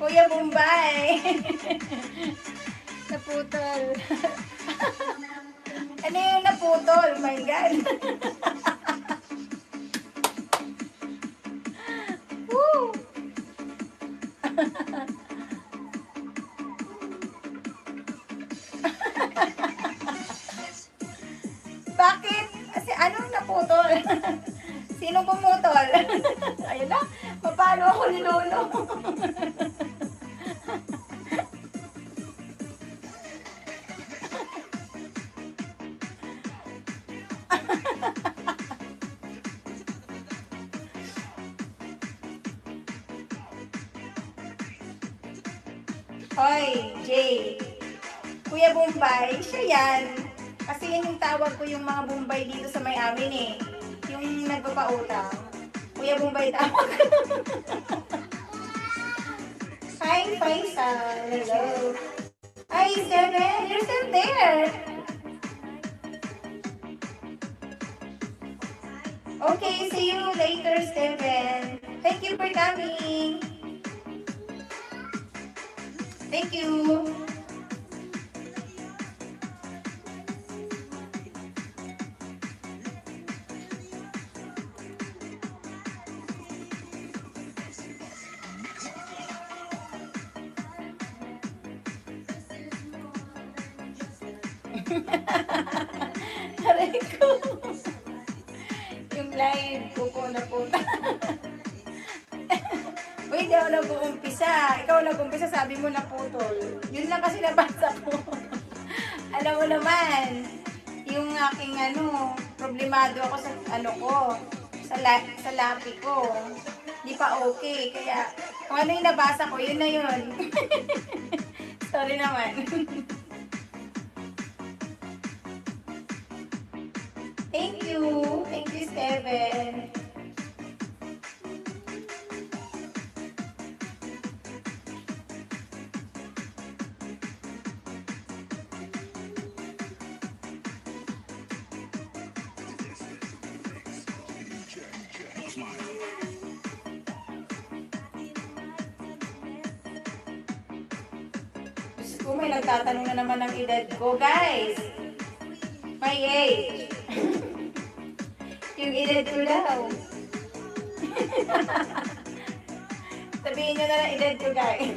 Kuya Bombay. Naputol. Ano yung naputol? Oh my God. Woo! Bakit? Kasi anong naputol? Sino pumutol? Ayun na, papalo ako ni Lolo. Hoy, Jay. Kuya Bombay, siya yan. Kasi yan yung tawag ko yung mga Bombay dito sa may amin eh. Yung nagpapautang. Kuya Bombay tawag. Hi, Faisal. Hello. Hi, Steven. You're still there. Okay, see you later, Steven. Thank you for coming. Thank you. Aray ko. Yung live ko po na punta. Uy, di ako nag-uumpisa. Ikaw nag-uumpisa, sabi mo na putol. Yun lang kasi nabasa ko. Alam mo naman, yung aking problemado ako sa ko, sa lapi ko. Di pa okay. Kaya, kung ano yung nabasa ko, yun na yun. Sorry naman. Thank you. Thank you, Steven. Diyos ko, may nagtatanong na naman ng edad ko, guys. My age. Yung edad ko daw. Sabihin nyo na lang edad ko, guys.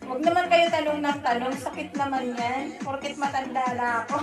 Huwag naman kayo tanong ng tanong. Sakit naman yan. Porket matanda na ako.